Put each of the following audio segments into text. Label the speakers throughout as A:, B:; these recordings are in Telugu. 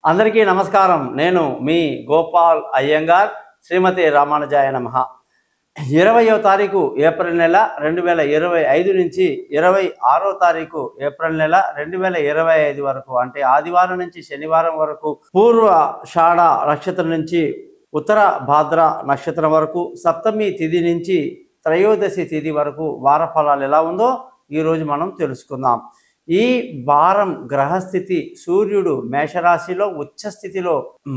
A: అందరికీ నమస్కారం. నేను మీ గోపాల్ అయ్యంగార్. శ్రీమతి రామానుజాయ నమః. 20వ తారీఖు ఏప్రిల్ నెల 2025 నుంచి 26వ తారీఖు ఏప్రిల్ నెల 2025 వరకు, అంటే ఆదివారం నుంచి శనివారం వరకు, పూర్వాషాఢ నక్షత్రం నుంచి ఉత్తర భాద్ర నక్షత్రం వరకు, సప్తమి తిథి నుంచి త్రయోదశి తిథి వరకు వార ఫలాలు ఎలా ఉందో ఈరోజు మనం తెలుసుకుందాం. ఈ వారం గ్రహస్థితి, సూర్యుడు మేషరాశిలో ఉచ్చస్థితిలో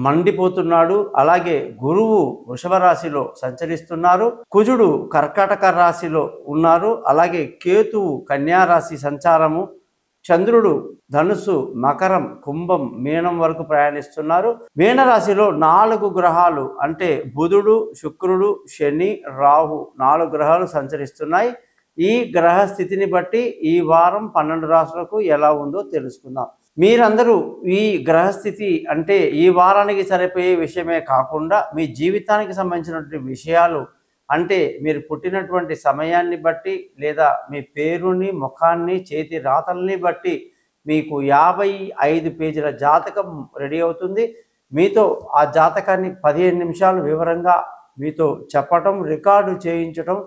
A: మండిపోతున్నాడు. అలాగే గురువు వృషభ రాశిలో సంచరిస్తున్నారు. కుజుడు కర్కాటక రాశిలో ఉన్నారు. అలాగే కేతువు కన్యా రాశి సంచారము, చంద్రుడు ధనుసు, మకరం, కుంభం, మీనం వరకు ప్రయాణిస్తున్నారు. మీనరాశిలో 4 గ్రహాలు అంటే బుధుడు, శుక్రుడు, శని, రాహు 4 గ్రహాలు సంచరిస్తున్నాయి. ఈ గ్రహ స్థితిని బట్టి ఈ వారం 12 రాశులకు ఎలా ఉందో తెలుసుకుందాం. మీరందరూ ఈ గ్రహస్థితి అంటే ఈ వారానికి సరిపోయే విషయమే కాకుండా మీ జీవితానికి సంబంధించినటువంటి విషయాలు, అంటే మీరు పుట్టినటువంటి సమయాన్ని బట్టి లేదా మీ పేరుని, ముఖాన్ని, చేతి రాతల్ని బట్టి మీకు 55 పేజీల జాతకం రెడీ అవుతుంది. మీతో ఆ జాతకాన్ని 15 నిమిషాలు వివరంగా మీతో చెప్పటం, రికార్డు చేయించటం,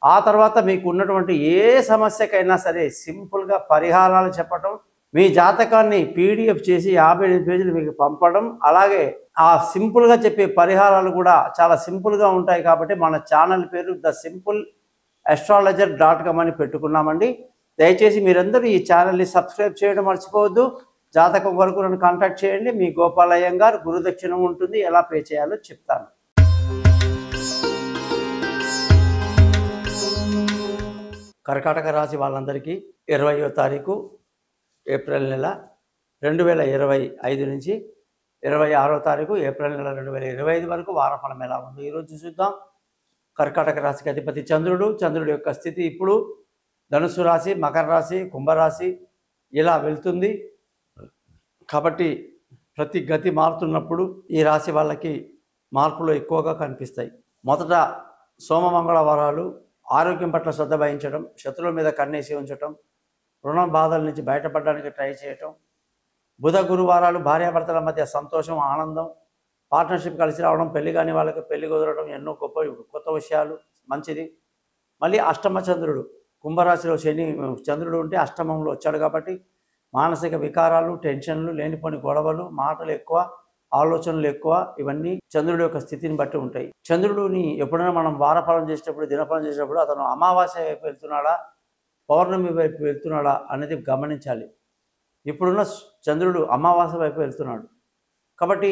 A: ఆ తర్వాత మీకు ఉన్నటువంటి ఏ సమస్యకైనా సరే సింపుల్గా పరిహారాలు చెప్పటం, మీ జాతకాన్ని పీడిఎఫ్ చేసి 58 పేజీలు మీకు పంపడం, అలాగే ఆ సింపుల్గా చెప్పే పరిహారాలు కూడా చాలా సింపుల్గా ఉంటాయి. కాబట్టి మన ఛానల్ పేరు thesimple.astrologer.com అని పెట్టుకున్నామండి. దయచేసి మీరందరూ ఈ ఛానల్ని సబ్స్క్రైబ్ చేయడం మర్చిపోవద్దు. జాతకం వరకు నన్ను కాంటాక్ట్ చేయండి. మీ గోపాల్ అయ్యంగార్. గురుదక్షిణ ఉంటుంది, ఎలా పే చేయాలో చెప్తాను. కర్కాటక రాశి వాళ్ళందరికీ 20వ తారీఖు ఏప్రిల్ నెల 2025 నుంచి 26వ తారీఖు ఏప్రిల్ నెల 2025 వరకు వారఫలం ఎలా ఉంది ఈరోజు చూద్దాం. కర్కాటక రాశికి అధిపతి చంద్రుడు. చంద్రుడి యొక్క స్థితి ఇప్పుడు ధనుసు రాశి, మకర రాశి, కుంభరాశి ఇలా వెళ్తుంది. కాబట్టి ప్రతి గతి మారుతున్నప్పుడు ఈ రాశి వాళ్ళకి మార్పులు ఎక్కువగా కనిపిస్తాయి. మొదట సోమ మంగళవారాలు ఆరోగ్యం పట్ల శ్రద్ధ వహించడం, శత్రువుల మీద కన్నేసి ఉంచటం, రుణ బాధల నుంచి బయటపడడానికి ట్రై చేయటం. బుధ గురువారాలు భార్యాభర్తల మధ్య సంతోషం, ఆనందం, పార్ట్నర్షిప్ కలిసి రావడం, పెళ్లి కాని వాళ్ళకి పెళ్లి కుదరడం, ఎన్నో కొత్త విషయాలు, మంచిది. మళ్ళీ అష్టమ చంద్రుడు, కుంభరాశిలో శని చంద్రుడు ఉంటే అష్టమంలో వచ్చాడు కాబట్టి మానసిక వికారాలు, టెన్షన్లు, లేనిపోని గొడవలు, మాటలు ఎక్కువ, ఆలోచనలు ఎక్కువ, ఇవన్నీ చంద్రుడి యొక్క స్థితిని బట్టి ఉంటాయి. చంద్రుడిని ఎప్పుడైనా మనం వారఫలం చేసేటప్పుడు, దినఫలం చేసేటప్పుడు అతను అమావాస్య వైపు వెళ్తున్నాడా, పౌర్ణమి వైపు వెళ్తున్నాడా అనేది గమనించాలి. ఇప్పుడున్న చంద్రుడు అమావాస్య వైపు వెళ్తున్నాడు కాబట్టి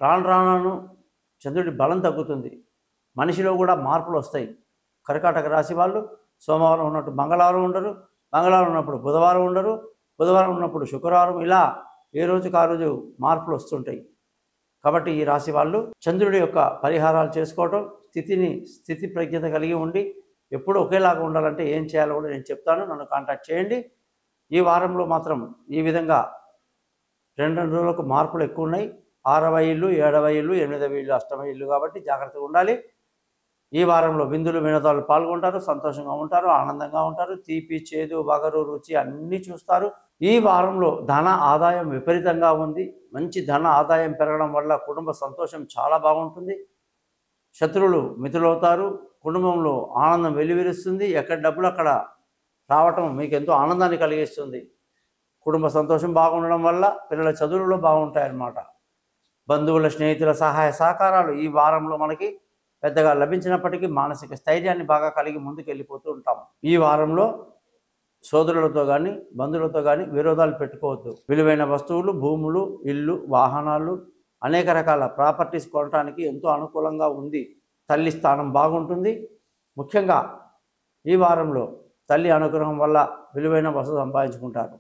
A: రాను రాను చంద్రుడి బలం తగ్గుతుంది. మనిషిలో కూడా మార్పులు వస్తాయి. కర్కాటక రాశి వాళ్ళు సోమవారం ఉన్నట్టు మంగళవారం ఉండరు, మంగళవారం ఉన్నప్పుడు బుధవారం ఉండరు, బుధవారం ఉన్నప్పుడు శుక్రవారం, ఇలా ఏ రోజుకి ఆ రోజు మార్పులు వస్తుంటాయి. కాబట్టి ఈ రాశి వాళ్ళు చంద్రుడి యొక్క పరిహారాలు చేసుకోవటం, స్థితి ప్రజ్ఞత కలిగి ఉండి ఎప్పుడు ఒకేలాగా ఉండాలంటే ఏం చేయాలో కూడా నేను చెప్తాను. నన్ను కాంటాక్ట్ చేయండి. ఈ వారంలో మాత్రం ఈ విధంగా 2 రోజులకు మార్పులు ఎక్కువ ఉన్నాయి. 6వ ఇల్లు, 7వ ఇల్లు, 8వ ఇల్లు, అష్టమ ఇల్లు కాబట్టి జాగ్రత్తగా ఉండాలి. ఈ వారంలో విందులు వినోదాలు పాల్గొంటారు, సంతోషంగా ఉంటారు, ఆనందంగా ఉంటారు, తీపి, చేదు, వగరు, రుచి అన్నీ చూస్తారు. ఈ వారంలో ధన ఆదాయం విపరీతంగా ఉంది. మంచి ధన ఆదాయం పెరగడం వల్ల కుటుంబ సంతోషం చాలా బాగుంటుంది. శత్రువులు మిత్రులవుతారు. కుటుంబంలో ఆనందం వెల్లివిరుస్తుంది. ఎక్కడ డబ్బులు అక్కడ రావటం మీకు ఎంతో ఆనందాన్ని కలిగిస్తుంది. కుటుంబ సంతోషం బాగుండడం వల్ల పిల్లల చదువులలో బాగుంటాయన్నమాట. బంధువుల, స్నేహితుల సహాయ సహకారాలు ఈ వారంలో మనకి పెద్దగా లభించినప్పటికీ మానసిక స్థైర్యాన్ని బాగా కలిగి ముందుకు వెళ్ళిపోతూ ఉంటాం. ఈ వారంలో సోదరులతో కానీ బంధువులతో కానీ విరోధాలు పెట్టుకోవద్దు. విలువైన వస్తువులు, భూములు, ఇల్లు, వాహనాలు, అనేక రకాల ప్రాపర్టీస్ కొనడానికి ఎంతో అనుకూలంగా ఉంది. తల్లి స్థానం బాగుంటుంది. ముఖ్యంగా ఈ వారంలో తల్లి అనుగ్రహం వల్ల విలువైన వస్తువు సంపాదించుకుంటారు.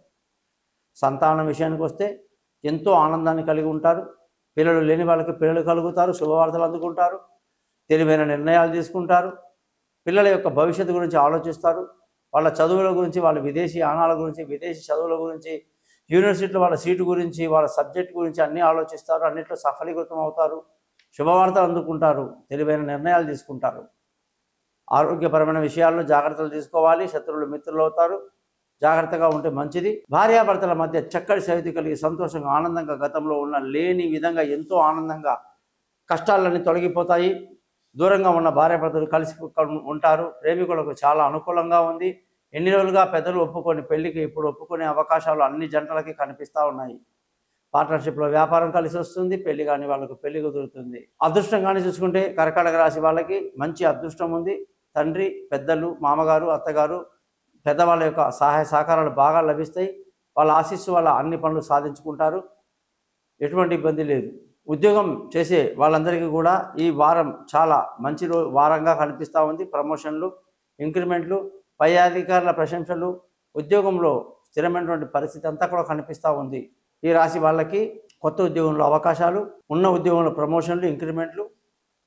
A: సంతానం విషయానికి వస్తే ఎంతో ఆనందాన్ని కలిగి ఉంటారు. పిల్లలు లేని వాళ్ళకి పిల్లలు కలుగుతారు, శుభవార్తలు అందుకుంటారు, తెలివైన నిర్ణయాలు తీసుకుంటారు. పిల్లల యొక్క భవిష్యత్తు గురించి ఆలోచిస్తారు. వాళ్ళ చదువుల గురించి, వాళ్ళ విదేశీ యానాల గురించి, విదేశీ చదువుల గురించి, యూనివర్సిటీలో వాళ్ళ సీటు గురించి, వాళ్ళ సబ్జెక్ట్ గురించి అన్నీ ఆలోచిస్తారు. అన్నింటిలో సఫలీకృతం అవుతారు, శుభవార్తలు అందుకుంటారు, తెలివైన నిర్ణయాలు తీసుకుంటారు. ఆరోగ్యపరమైన విషయాల్లో జాగ్రత్తలు తీసుకోవాలి. శత్రువులు మిత్రులు అవుతారు. జాగ్రత్తగా ఉంటే మంచిది. భార్యాభర్తల మధ్య చక్కటి సైతి కలిగి సంతోషంగా ఆనందంగా గతంలో ఉన్న లేని విధంగా ఎంతో ఆనందంగా కష్టాలన్నీ తొలగిపోతాయి. దూరంగా ఉన్న భార్యాభర్తలు కలిసి ఉంటారు. ప్రేమికులకు చాలా అనుకూలంగా ఉంది. ఎన్ని రోజులుగా పెద్దలు ఒప్పుకొని పెళ్లికి ఇప్పుడు ఒప్పుకునే అవకాశాలు అన్ని జంటలకి కనిపిస్తూ ఉన్నాయి. పార్ట్నర్షిప్లో వ్యాపారం కలిసి వస్తుంది. పెళ్లి కాని వాళ్ళకు పెళ్లి కుదురుతుంది. అదృష్టం కానీ చూసుకుంటే కర్కాటక రాశి వాళ్ళకి మంచి అదృష్టం ఉంది. తండ్రి, పెద్దలు, మామగారు, అత్తగారు, పెద్దవాళ్ళ యొక్క సహాయ సహకారాలు బాగా లభిస్తాయి. వాళ్ళ ఆశీస్సు వల్ల అన్ని పనులు సాధించుకుంటారు. ఎటువంటి ఇబ్బంది లేదు. ఉద్యోగం చేసే వాళ్ళందరికీ కూడా ఈ వారం చాలా మంచి వారంగా కనిపిస్తూ ఉంది. ప్రమోషన్లు, ఇంక్రిమెంట్లు, పై అధికారుల ప్రశంసలు, ఉద్యోగంలో స్థిరమైనటువంటి పరిస్థితి అంతా కూడా కనిపిస్తూ ఉంది. ఈ రాశి వాళ్ళకి కొత్త ఉద్యోగంలో అవకాశాలు, ఉన్న ఉద్యోగంలో ప్రమోషన్లు, ఇంక్రిమెంట్లు,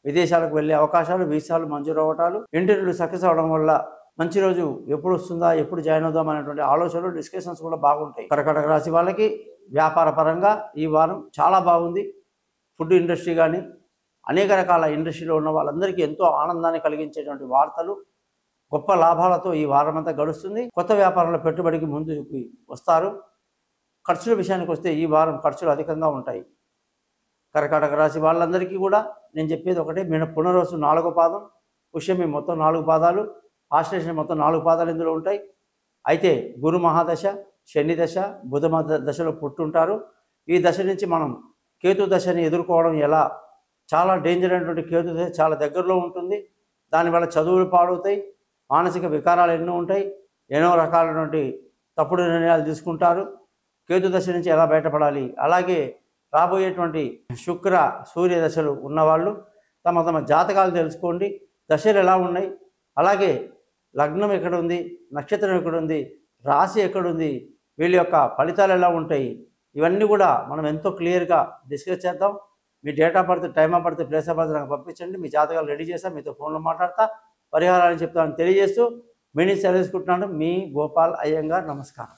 A: విదేశాలకు వెళ్ళే అవకాశాలు, వీసాలు మంజూరు అవ్వటాలు, ఇంటర్వ్యూలు సక్సెస్ అవ్వడం వల్ల మంచి రోజు ఎప్పుడు వస్తుందా, ఎప్పుడు జాయిన్ అవుదాం అనేటువంటి ఆలోచనలు, డిస్కషన్స్ కూడా బాగుంటాయి. కర్కాటక రాశి వాళ్ళకి వ్యాపార పరంగా ఈ వారం చాలా బాగుంది. ఫుడ్ ఇండస్ట్రీ కానీ అనేక రకాల ఇండస్ట్రీలో ఉన్న వాళ్ళందరికీ ఎంతో ఆనందాన్ని కలిగించేటువంటి వార్తలు, గొప్ప లాభాలతో ఈ వారం అంతా గడుస్తుంది. కొత్త వ్యాపారంలో పెట్టుబడికి ముందుకు వస్తారు. ఖర్చుల విషయానికి వస్తే ఈ వారం ఖర్చులు అధికంగా ఉంటాయి. కర్కాటక రాశి వాళ్ళందరికీ కూడా నేను చెప్పేది ఒకటే, పునర్వసు 4వ పాదం, పుష్యమి మొత్తం 4 పాదాలు, ఆశ్లేష మొత్తం 4 పాదాలు ఇందులో ఉంటాయి. అయితే గురు మహాదశ, శని దశ, బుధ దశలో పుట్టుంటారు. ఈ దశ నుంచి మనం కేతు దశని ఎదుర్కోవడం ఎలా, చాలా డేంజర్ అయినటువంటి కేతు దశ చాలా దగ్గరలో ఉంటుంది. దానివల్ల చదువులు పాడవుతాయి, మానసిక వికారాలు ఎన్నో ఉంటాయి, ఎన్నో రకాలైనటువంటి తప్పుడు నిర్ణయాలు తీసుకుంటారు. కేతు దశ నుంచి ఎలా బయటపడాలి, అలాగే రాబోయేటువంటి శుక్ర సూర్య దశలు ఉన్నవాళ్ళు తమ తమ జాతకాలు తెలుసుకోండి. దశలు ఎలా ఉన్నాయి, అలాగే లగ్నం ఎక్కడుంది, నక్షత్రం ఎక్కడుంది, రాశి ఎక్కడుంది, వీళ్ళ యొక్క ఫలితాలు ఎలా ఉంటాయి, ఇవన్నీ కూడా మనం ఎంతో క్లియర్గా డిస్కస్ చేద్దాం. మీ date of birth, time of birth, place of birth నాకు పంపించండి. మీ జాతకాలు రెడీ చేస్తాను, మీతో ఫోన్లో మాట్లాడతా, పరిహారాలు చెప్తానని తెలియజేస్తూ మీ నుంచి సెలవు తీసుకుంటున్నాను. మీ గోపాల్ అయ్యంగార్. నమస్కారం.